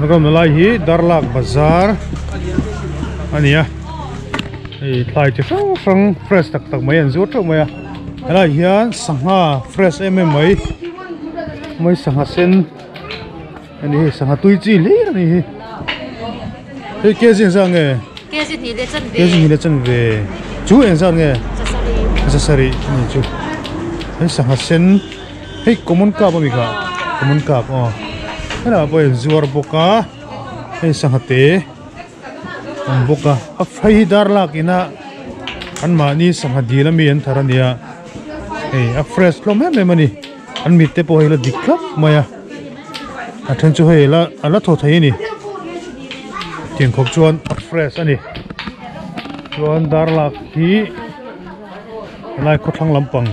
nó còn là hi Darlak Bazaar anh nhá thay cho sang fresh tak tak mấy anh rút rồi mấy à là hiền sangha fresh em mấy sangha sen anh đi sangha tui chi lý này cái kia gì sao nghe kia gì là chân về chú em sao nghe sari này chú cái sangha sen cái common cup à mika common cup cái là bây giờ zuar boka cái sangha te boka a phai Darlak ina an ma ni sangha dila mi an tharania a fresh lo me mani an mi te po hela diklap maya a then chu hela ala tho thai ni tiang khok chuan a fresh ani chuan Darlak hi lai khothang lampang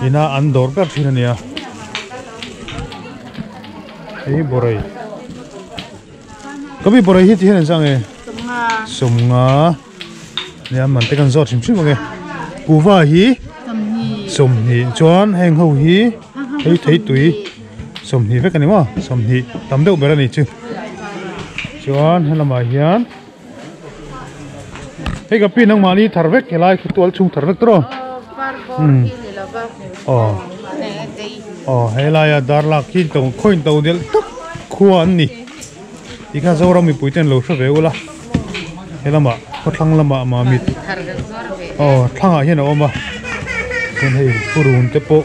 ina an dor ka thirania ei borai kabi borai hi thian sang e somnga ne man te kan zot chim chim nge puwa hi somni chuan heng ho hi hei thei tui somni ve kan ma somni tam deuh ber ani chu chuan helama hian hei kapi nang mani tharvek helai khutual chung tharvek tro helai Darlak hi tong khoin to del tak khuan ni ika zora mi puiten lo hre ula helama khothlang lama ma mit thanga hian oma kon hei purun te po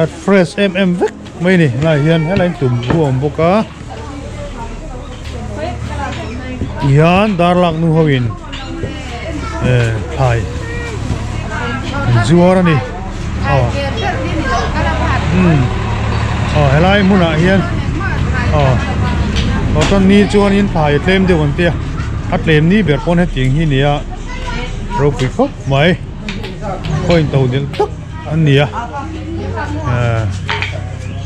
at fresh vek mai ni la hian helai tum buom boka hian Darlak nu hoin thai zuara ni helai muna hian ton ni chuan in thai tlem de won tia a tlem ni ber pon he ting hi nia ro pi khop mai point to del tak an nia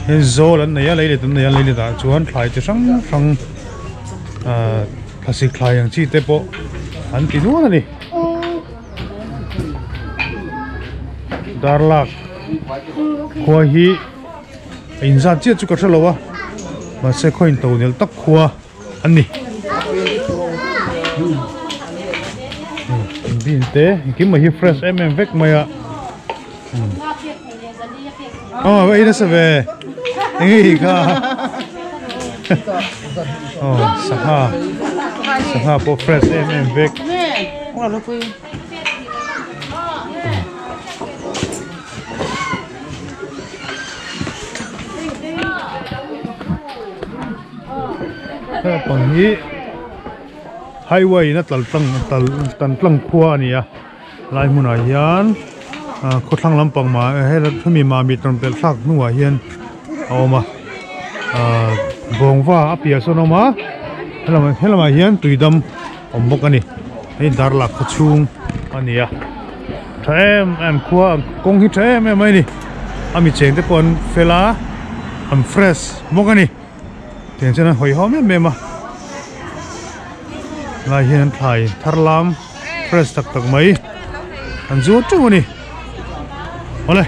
he zol an nia leile tum nia leile da chuan thai chi sang khasi khai ang chi te po an ti nu ani Darlak khua hi inzat chi chu ka thalawa ma se khoin to del tak khua ani bin te kim ma hi fresh vek maya vậy đó sao về nghe cả saha po fresh vek bằng hi highway na tan tlang khua ania lai muna hian khothlang lampang ma hela thumi ma mi tan pel thak nuwa hian awma bongwa apia sonoma helama hian tuidam ombok ani hei Darlak khachung ania thaem khua kong hi thaem mai ni ami cheng te pon fela am fresh mokani tiền cho nó hồi hóm em mà lại hiện tại tharlam fresh tak tak mấy anh rút chứ mà nè, ở đây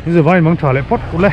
bây giờ vai mang trả lại pot của đây.